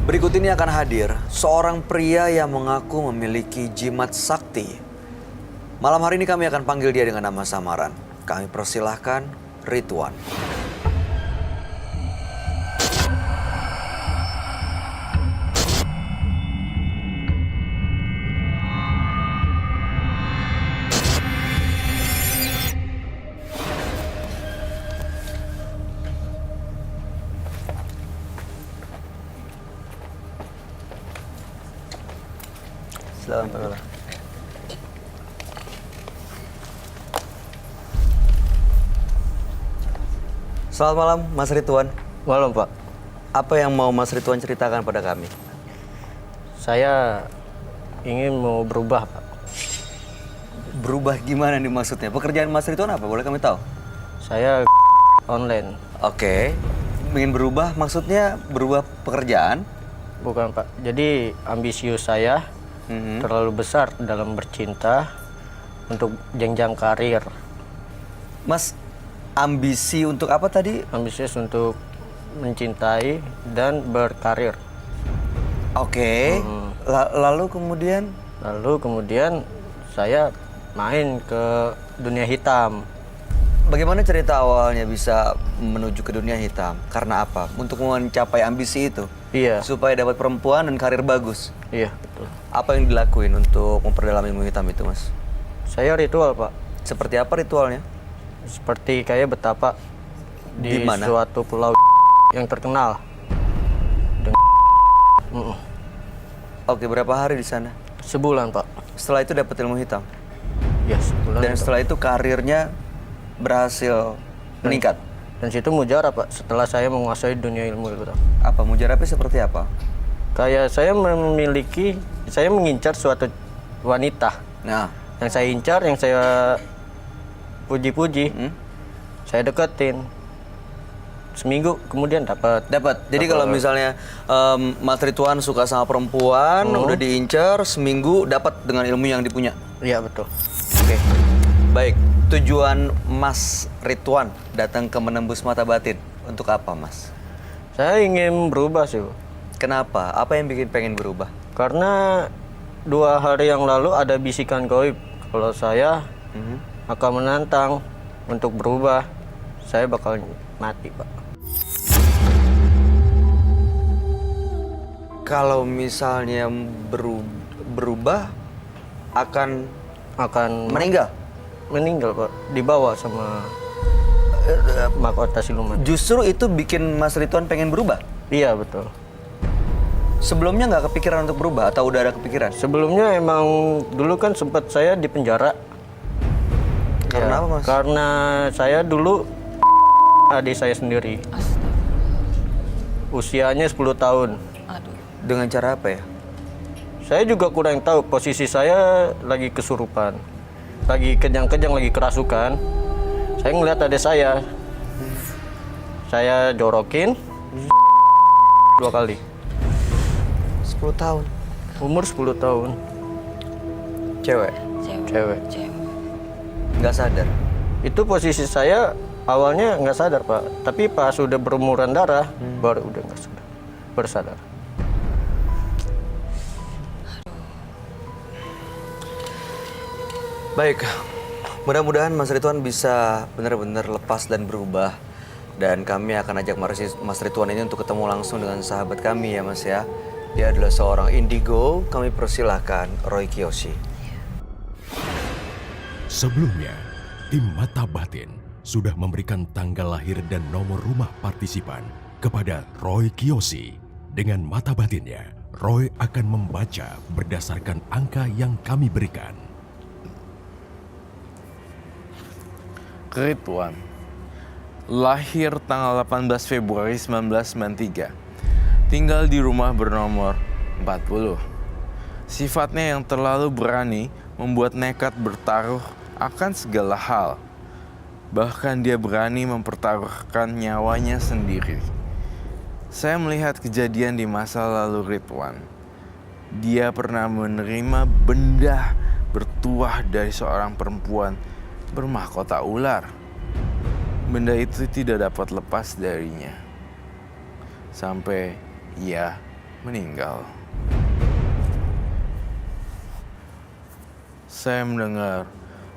Berikut ini akan hadir seorang pria yang mengaku memiliki jimat sakti. Malam hari ini kami akan panggil dia dengan nama samaran. Kami persilahkan Ridwan. Selamat malam. Selamat malam, Mas Ridwan. Malam, Pak. Apa yang mau Mas Ridwan ceritakan pada kami? Saya ingin mau berubah, Pak. Berubah gimana nih maksudnya? Pekerjaan Mas Ridwan apa? Boleh kami tahu? Saya online. Oke. Ingin berubah maksudnya berubah pekerjaan? Bukan, Pak. Jadi ambisius saya terlalu besar dalam bercinta untuk jenjang karir. Mas, ambisi untuk apa tadi? Ambisius untuk mencintai dan berkarir. Oke. Lalu kemudian? Lalu kemudian saya main ke dunia hitam. Bagaimana cerita awalnya bisa menuju ke dunia hitam? Karena apa? Untuk mencapai ambisi itu? Iya. Supaya dapat perempuan dan karir bagus? Iya, betul. Apa yang dilakuin untuk memperdalam ilmu hitam itu, Mas? Saya ritual, Pak. Seperti apa ritualnya? Seperti kayak betapa Di di mana? suatu pulau yang terkenal. Oke, berapa hari di sana? Sebulan, Pak. Setelah itu dapat ilmu hitam? Ya, sebulan. Dan itu. setelah itu karirnya berhasil meningkat? Dan situ mujarab, Pak, setelah saya menguasai dunia ilmu itu. Apa? Mujarabnya seperti apa? Kayak saya mengincar suatu wanita. Nah, Yang saya incar, yang saya puji-puji, saya deketin. Seminggu kemudian dapat. Jadi kalau misalnya Mas Ridwan suka sama perempuan, udah diincar, seminggu dapat dengan ilmu yang dipunya? Iya, betul. Oke. Baik, tujuan Mas Ridwan datang ke Menembus Mata Batin untuk apa, Mas? Saya ingin berubah sih, Pak. Kenapa? Apa yang bikin pengen berubah? Karena 2 hari yang lalu ada bisikan gaib kalau saya akan menantang untuk berubah, saya bakal mati, Pak. Kalau misalnya berubah akan meninggal? Meninggal, Pak, dibawa sama mahkota siluman. Justru itu bikin Mas Ridwan pengen berubah? Iya, betul. Sebelumnya nggak kepikiran untuk berubah atau udah ada kepikiran? Sebelumnya emang dulu kan sempat saya di penjara. Karena apa, Mas? Karena saya dulu adik saya sendiri. Usianya 10 tahun. Dengan cara apa ya? Saya juga kurang tahu, posisi saya lagi kesurupan. Lagi kejang-kejang, lagi kerasukan. Saya ngeliat adik saya. Saya jorokin 2 kali. 10 tahun. Umur 10 tahun. Cewek? Cewek. Nggak sadar? Itu posisi saya awalnya nggak sadar, Pak. Tapi pas sudah berumuran darah, baru udah nggak sadar. Bersadar. Baik, mudah-mudahan Mas Ridwan bisa benar-benar lepas dan berubah. Dan kami akan ajak Mas Ridwan ini untuk ketemu langsung dengan sahabat kami ya, Mas ya. Dia adalah seorang indigo, kami persilahkan Roy Kiyoshi. Sebelumnya, tim Mata Batin sudah memberikan tanggal lahir dan nomor rumah partisipan kepada Roy Kiyoshi. Dengan mata batinnya, Roy akan membaca berdasarkan angka yang kami berikan. Ridwan, lahir tanggal 18 Februari 1993, tinggal di rumah bernomor 40. Sifatnya yang terlalu berani membuat nekat bertaruh akan segala hal. Bahkan dia berani mempertaruhkan nyawanya sendiri. Saya melihat kejadian di masa lalu Ridwan. Dia pernah menerima benda bertuah dari seorang perempuan bermahkota ular. Benda itu tidak dapat lepas darinya sampai ia meninggal. Saya mendengar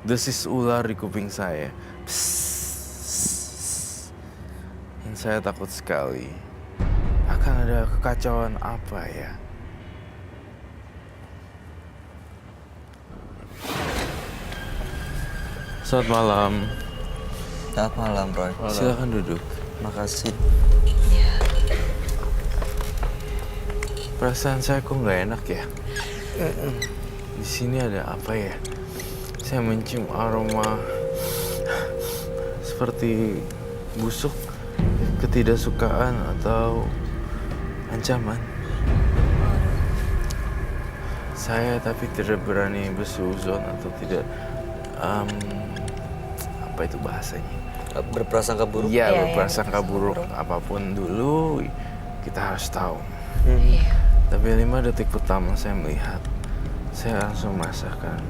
desis ular di kuping saya. Psst. Dan saya takut sekali. Akan ada kekacauan apa ya? Selamat malam. Selamat malam, Roy. Silakan duduk. Makasih. Perasaan saya kok nggak enak ya? Di sini ada apa ya? Saya mencium aroma seperti busuk, ketidaksukaan atau ancaman. Saya tapi tidak berani bersuuzon atau tidak apa itu bahasanya? Berprasangka buruk. Iya, Iya, berprasangka berprasangka buruk. buruk. Apapun dulu kita harus tahu. Iya. Tapi 5 detik pertama saya melihat, saya langsung merasakan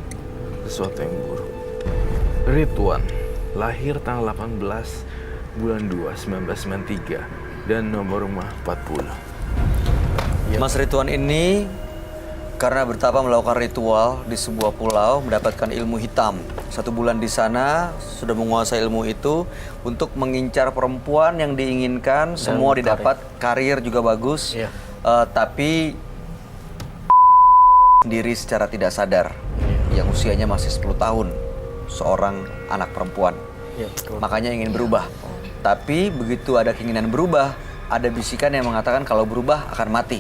sesuatu yang buruk. Ridwan, lahir tanggal 18 bulan 2 1993 dan nomor rumah 40. Mas Ridwan ini karena bertapa melakukan ritual di sebuah pulau mendapatkan ilmu hitam. 1 bulan di sana sudah menguasai ilmu itu untuk mengincar perempuan yang diinginkan. Semua didapat, karir juga bagus. Iya. Tapi sendiri secara tidak sadar yang usianya masih 10 tahun, seorang anak perempuan. Iya, betul. Makanya ingin berubah. Tapi begitu ada keinginan berubah, ada bisikan yang mengatakan kalau berubah akan mati.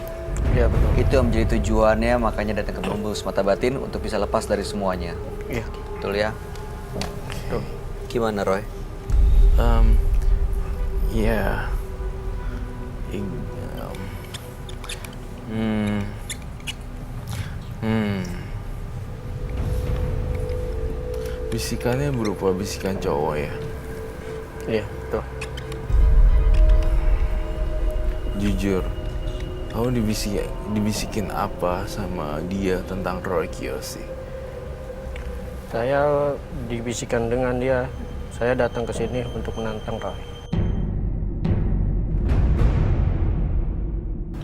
Iya, betul. Itu yang menjadi tujuannya, makanya datang ke Penembus Mata Batin untuk bisa lepas dari semuanya. Iya. Betul ya? Betul. Gimana, Roy? Ya. Bisikannya berupa bisikan cowok ya. Iya, betul. Jujur, kamu dibisikin apa sama dia tentang Roy Kiyoshi? Saya dibisikan dengan dia, saya datang ke sini untuk menantang Roy.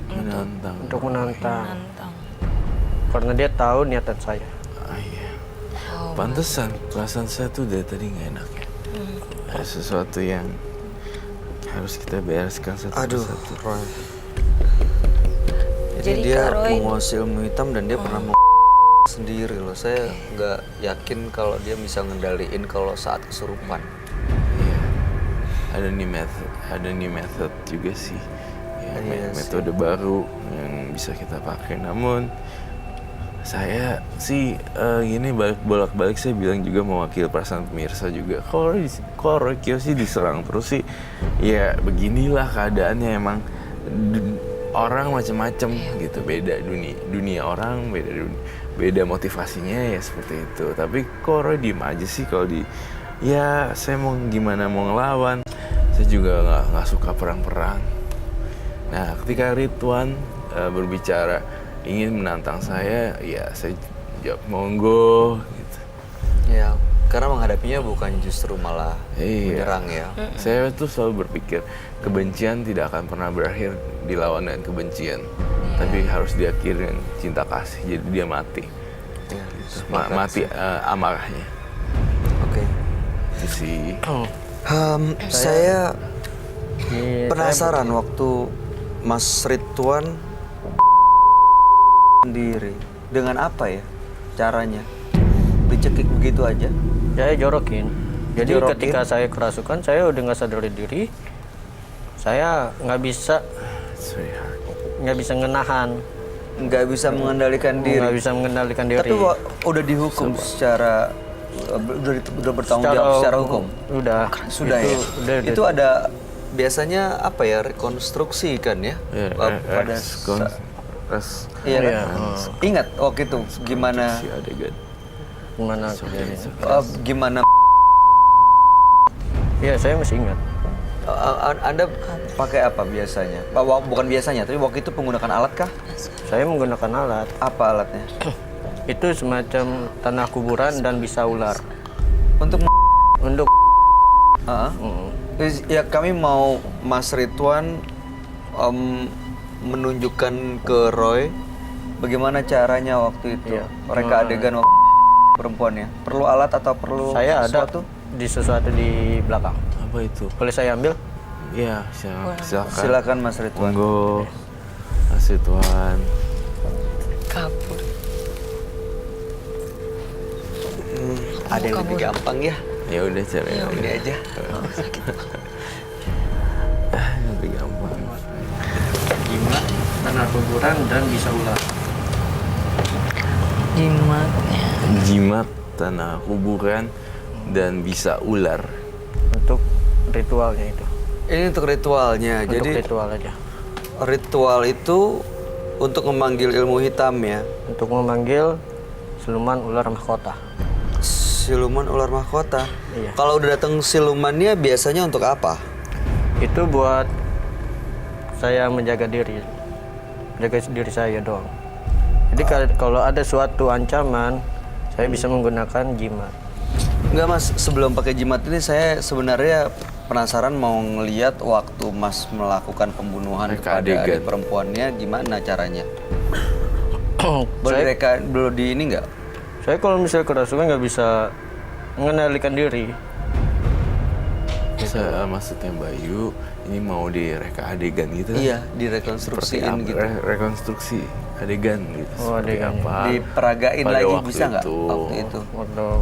Menantang. Untuk menantang. Nantang. Karena dia tahu niatan saya. Ah, iya. Pantesan perasaan saya tuh dari tadi nggak enak ya. Ada sesuatu yang harus kita bereskan satu persatu. Roy. Jadi Jadi dia Kak Roy- menguasai ilmu hitam dan dia pernah sendiri loh. Saya nggak yakin kalau dia bisa ngendaliin kalau saat kesurupan. Iya. Ada new method juga sih. Ya, Iya sih. metode baru yang bisa kita pakai. Namun saya sih gini bolak-balik saya bilang juga mewakili perasaan pemirsa juga. Kalau Roy Kiyoshi diserang terus sih, ya beginilah keadaannya emang. Orang macam-macam gitu, beda dunia orang, beda motivasinya ya seperti itu. Tapi kok Roy diem aja sih kalau ya saya mau gimana mau ngelawan, saya juga nggak suka perang-perang. Nah ketika Ridwan berbicara ingin menantang saya, ya saya jawab monggo gitu. Ya, karena menghadapinya bukan justru malah menyerang ya. Saya tuh selalu berpikir kebencian tidak akan pernah berakhir dilawan dengan kebencian, tapi harus diakhiri dengan cinta kasih. Jadi dia mati, Ya, mati amarahnya. Oke. Itu sih. Saya Ini penasaran waktu Mas Ridwan sendiri dengan apa ya caranya? Dicekik begitu aja? saya jorokin. Jadi Jorokin? ketika saya kerasukan, saya udah nggak sadar diri. Saya nggak bisa ngenahan, Nggak bisa mengendalikan diri. nggak bisa mengendalikan diri. Tapi udah dihukum secara udah bertanggung jawab secara hukum. Udah. Sudah itu, ya. Udah. Itu ada biasanya apa ya, rekonstruksi kan ya? Pada iya kan? Iya. Ingat waktu itu gimana si adegan. Gimana? gimana Iya, saya masih ingat. Anda pakai apa biasanya? Bukan biasanya, tapi waktu itu menggunakan alat kah? Saya menggunakan alat. Apa alatnya? Itu semacam tanah kuburan dan bisa ular. Untuk Untuk ya kami mau Mas Ridwan menunjukkan ke Roy bagaimana caranya waktu itu Iya. reka adegan waktu perempuannya. Perlu alat atau perlu Saya sesuatu? ada di sesuatu di belakang. Apa itu? Boleh saya ambil? Iya, silakan. Silakan Mas Ridwan. Monggo, Mas Ridwan. Kabur. Ada yang lebih gampang ya. Ya udah cari yang Ini aja. lebih gampang. Jimat, tanah kuburan, dan bisa ular. Jimatnya. Jimat, tanah kuburan, dan bisa ular. Untuk ritualnya itu. Ini untuk ritualnya. Untuk Jadi ritual aja. ritual itu untuk memanggil ilmu hitam ya. Untuk memanggil siluman ular mahkota. Siluman ular mahkota. Iya. Kalau udah datang silumannya biasanya untuk apa? Itu buat saya menjaga diri. Menjaga diri saya doang. Jadi kalau ada suatu ancaman, saya bisa menggunakan jimat. Enggak Mas, sebelum pakai jimat ini saya sebenarnya penasaran mau ngeliat waktu Mas melakukan pembunuhan Reka kepada adegan. adik perempuannya gimana caranya? Boleh saya, reka dulu di ini nggak? saya kalau misalnya kerasukan nggak bisa mengendalikan diri. Maksudnya Bayu, ini mau direka adegan gitu? Iya, Seperti direkonstruksiin apa? gitu. Rekonstruksi adegan gitu. Oh, Seperti adegan. apa? Diperagain pada lagi waktu bisa nggak itu. waktu itu? Waduh.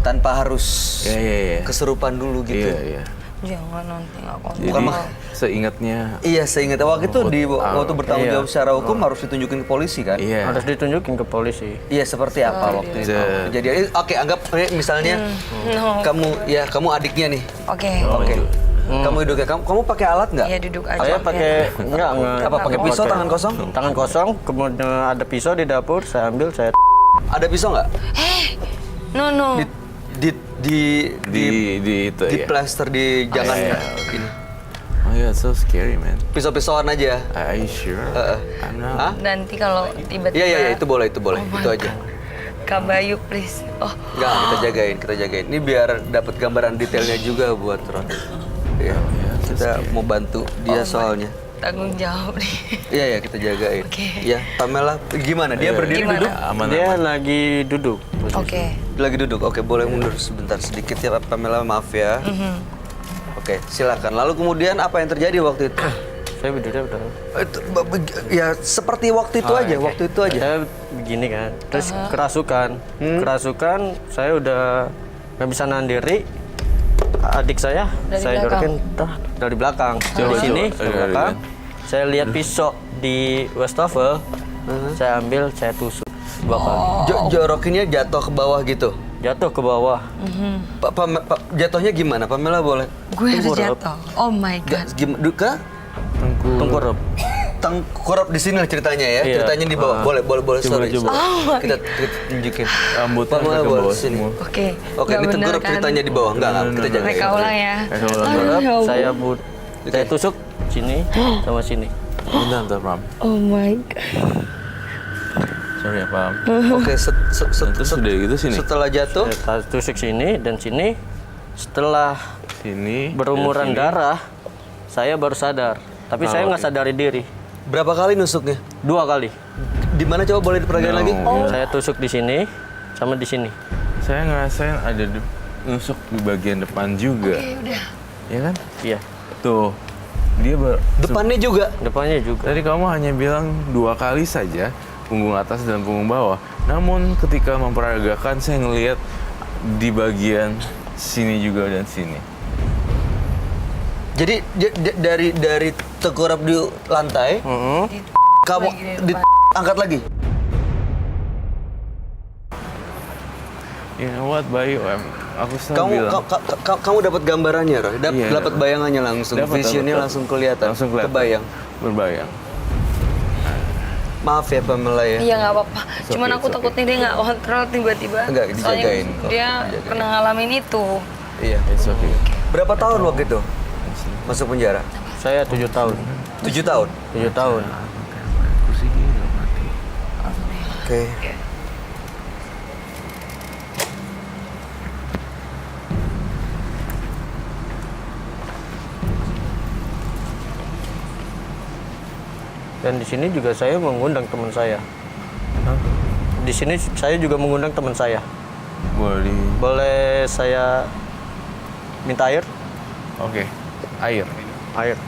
Tanpa harus Iya. kesurupan dulu gitu. Iya. Jangan nanti nggak Jadi kontrol. seingatnya, Iya, seingat waktu itu waktu bertanggung Iya. jawab secara hukum harus ditunjukin ke polisi kan? iya. Harus ditunjukin ke polisi. Iya, seperti apa waktu itu? iya. Kejadian oke, anggap misalnya No. kamu adiknya nih. Oke. Oke. Kamu hidupnya kamu pakai alat nggak? Iya duduk aja. Saya pakai enggak. Apa pakai pisau tangan kosong? Tangan kosong, kemudian ada pisau di dapur, saya ambil, saya Ada pisau nggak? No. Di Di itu di ya. plaster di jangan iya. ini. Oh yeah, so scary man. Pisau-pisauan aja. Are you sure? I'm not. Hah? Nanti kalau tiba-tiba. Iya, itu boleh. Itu aja. Kak Bayu please. Oh. Enggak, kita jagain. Ini biar dapat gambaran detailnya juga buat Ron. Iya. Kita mau bantu dia soalnya. Tanggung jawab nih. Iya, kita jagain. Oke. Ya, Pamela gimana? Dia berdiri Gimana? duduk? Aman. dia lagi duduk. posisi. Oke. Lagi duduk. Oke, boleh mundur sebentar sedikit ya Pamela, maaf ya. Oke, silakan. Lalu kemudian apa yang terjadi waktu itu? Saya berdiri udah. Ya seperti waktu itu aja, waktu itu aja. Saya begini kan, terus kerasukan saya udah nggak bisa nahan diri. Adik saya Dari belakang? jorokin dari belakang. Di sini coba. dari belakang. Saya lihat pisau di wastafel, saya ambil, saya tusuk 2 kali. Jorokinnya jatuh ke bawah gitu. Jatuh ke bawah. Jatuhnya gimana? Pamela boleh? Gue harus Tengkurap. jatuh. Oh my god. Gimana? Duka? Tengkurap. Tengkurap di sini lah ceritanya ya. Iya. Ceritanya di bawah. Boleh sorry. coba. Kita tunjukin. Rambutnya Pamela ke boleh bawah sini. semua. Oke. Oke, Nggak ini bener tengkurap kan? ceritanya di bawah. Enggak, kita jagain. Mereka ulang ya. Mereka ulang. Aduh, ya Allah. Saya tusuk sini sama sini. Bentar, Pam. Oh my god. Sorry ya, Pam. Oke, Terus udah gitu sini. setelah jatuh, Saya tusuk sini dan sini. Setelah Sini. berumuran dan sini. darah, saya baru sadar. Tapi saya nggak sadari diri. berapa kali nusuknya? 2 kali. Di mana coba boleh diperagain lagi? Saya tusuk di sini sama di sini. Saya ngerasain ada nusuk di bagian depan juga. Oke, udah. Ya kan? Iya, Tuh. Dia Depannya juga. depannya juga. Tadi kamu hanya bilang 2 kali saja, punggung atas dan punggung bawah. Namun ketika memperagakan saya ngelihat di bagian sini juga dan sini. Jadi dari tengkurap di lantai, kamu angkat lagi. You know what, Bayu? Aku selalu Kamu bilang. kamu dapat gambarannya, Roy? Iya, Dapat bayangannya langsung, Dapat, visionnya dapat. langsung kelihatan, Langsung kelihatan. kebayang. Berbayang. Maaf ya Pamela ya. Iya nggak apa-apa. Cuman okay, aku it's takutnya dia nggak kontrol tiba-tiba. Enggak, Soalnya dijagain kok. dia pernah ngalamin itu. Iya. It's okay. Berapa tahun waktu itu masuk penjara? Saya 7 tahun. 7 tahun. 7 tahun. Oke. Dan di sini juga saya mengundang teman saya. Di sini saya juga mengundang teman saya. Boleh. Boleh saya minta air? Oke. Air. Air.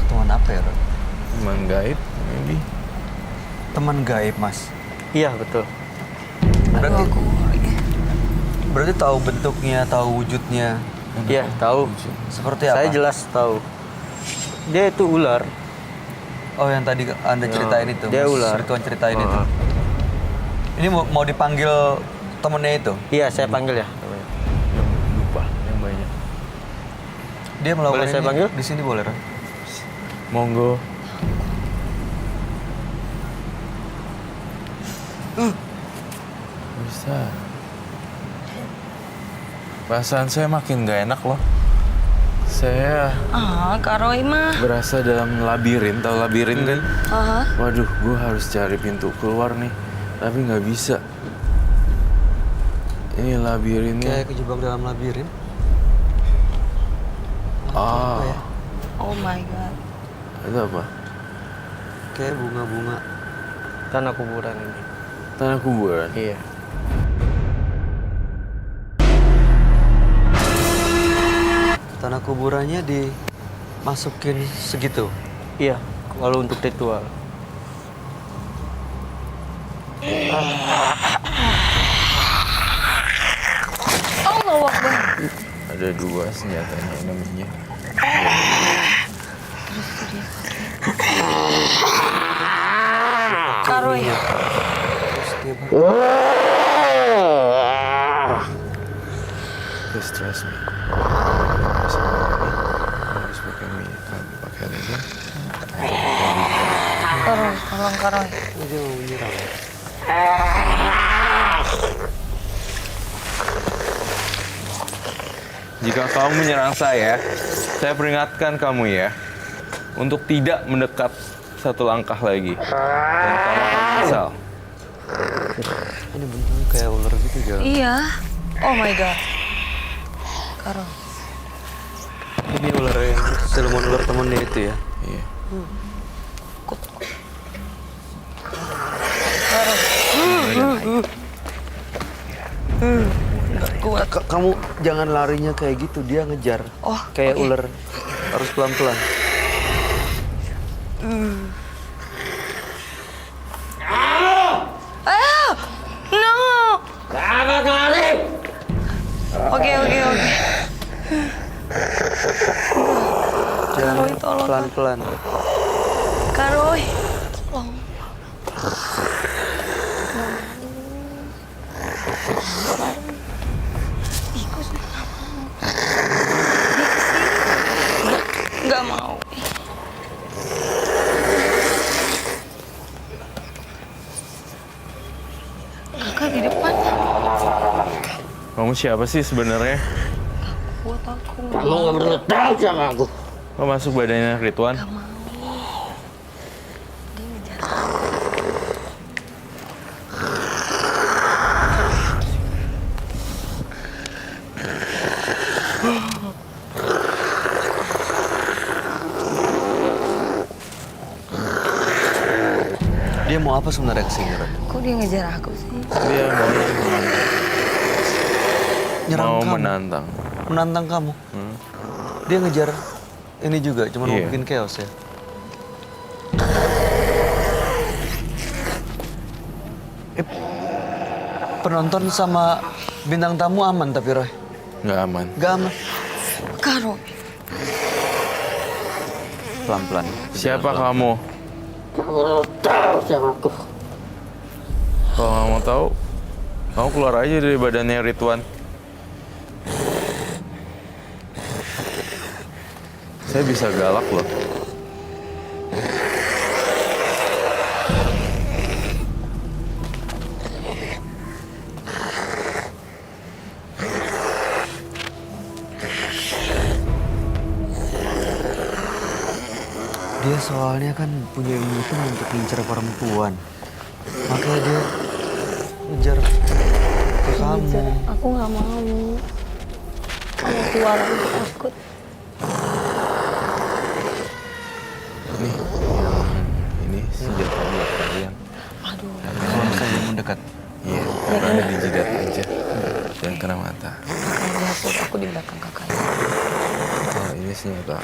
Teman apa ya, Roy? Teman gaib, maybe. Teman gaib, Mas. Iya, betul. Berarti berarti tahu bentuknya, tahu wujudnya. Iya, tahu. Seperti apa? Saya jelas tahu. Dia itu ular. Oh, yang tadi Anda ceritain itu. Dia Mas ular. Ridwan ceritain itu. Oh. Ini mau dipanggil temennya itu. Iya, saya panggil ya. Lupa yang banyak. Dia melakukan Boleh saya ini panggil? di sini boleh, Roy? Monggo. Bisa. Perasaan saya makin gak enak loh. Saya Kak Roy mah. berasa dalam labirin, tahu labirin kan? Aha. Waduh, gue harus cari pintu keluar nih, tapi nggak bisa. Ini labirinnya. Kayak kejebak dalam labirin. Ah, Oh my god. itu apa? Kayak bunga-bunga. Tanah kuburan ini. Tanah kuburan. Iya. Tanah kuburannya dimasukin segitu. Iya, kalau untuk ritual. Allahu Akbar. Ada dua senjatanya namanya. Kak Roy. Terus dia Please trust me. Harus pakai pakai aja. Kak Roy, tolong Kak Roy. dia mau menyerang. Jika kamu menyerang saya peringatkan kamu ya, untuk tidak mendekat satu langkah lagi. Dan kamu akan menyesal. Ini bentuknya kayak ular gitu, Jal. Iya. Oh my god. Kak Roy. Ini ular yang siluman ular temennya itu ya. Iya. Kak Roy. Nggak kuat. Kamu jangan larinya kayak gitu, dia ngejar. Oh, Kayak oke. ular. Harus pelan-pelan. No. Oke. Jangan Roy, tolong. pelan-pelan. Kak Roy. Tolong. Ih, kok sih nggak mau? Dia kesini. Nggak mau. Kakak di depan. Kamu siapa sih sebenarnya? Buat aku. Kamu nggak perlu tahu sama aku. Kok masuk badannya Ridwan? Nggak mau. Dia ngejar. Dia mau apa sebenarnya kesini, Roy? Kok dia ngejar aku sih? Dia maunya Nyerang mau kamu. menantang. Menantang kamu. Dia ngejar ini juga, cuma mau Iya. bikin chaos ya. Penonton sama bintang tamu aman tapi Roy? Nggak aman. Gak aman. Kak Roy. Pelan-pelan. Siapa kamu? Kamu tahu sama aku. Kalau nggak mau tahu, kamu keluar aja dari badannya Ridwan. Saya bisa galak loh. Dia soalnya kan punya ilmu itu untuk ngincer perempuan. Makanya dia ngejar ke kamu. Aku nggak mau. Kamu keluar aku takut. Nih, dekat. Iya, kakaknya di jidat aja. Jangan kena mata. Kakaknya aku di belakang kakaknya. Oh, ini senjata.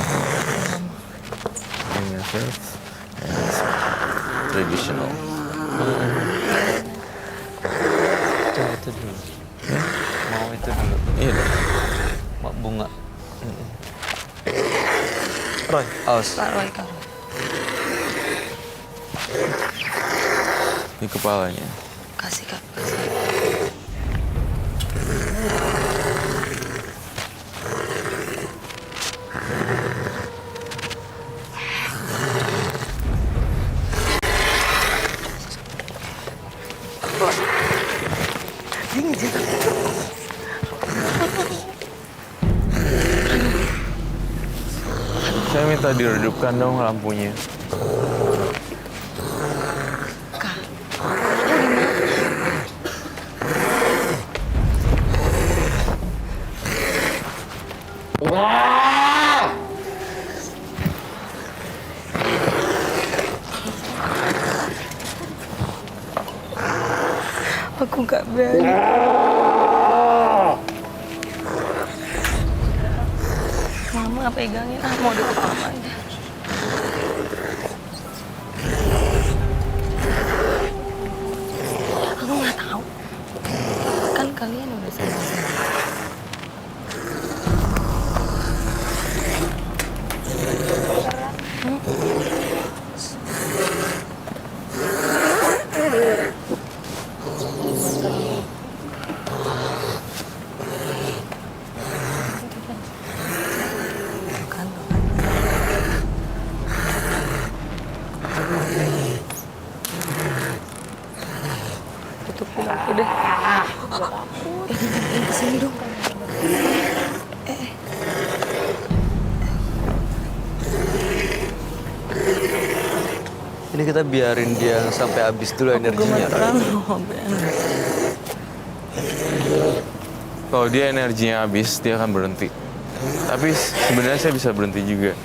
Ini method. Traditional. Coba itu dulu. Mau itu dulu. Iya dong. Mau bunga. Roy, awas. Kak Roy, Kak Roy. Di kepalanya. Kasih Kak, kasih. Saya minta diredupkan dong lampunya. Kak, aku gak berani. Mama pegangin, mau deket mama aja. Aku nggak tahu. Kan kalian udah selesai. Tutupin aku deh. Yang kesini dong. Ini kita biarin dia sampai habis dulu energinya. Kalau dia energinya habis, dia akan berhenti. Tapi sebenarnya saya bisa berhenti juga.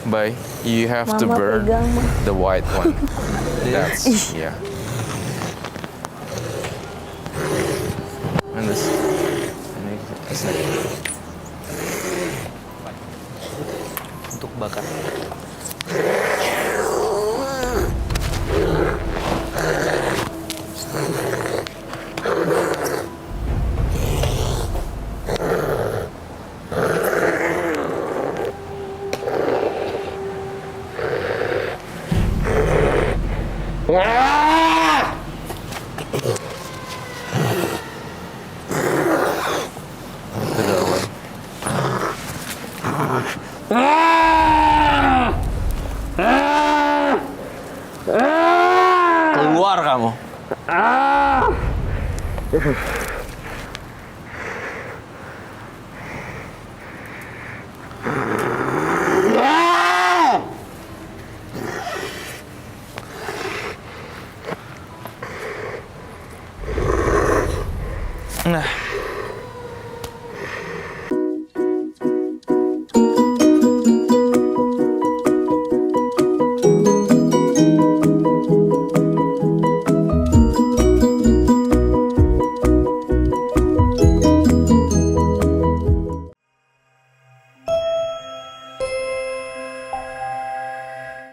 Bye. You have to Mama burn pegang, Ma. the white one. That's yeah. And this. Untuk bakar. Keluar kamu.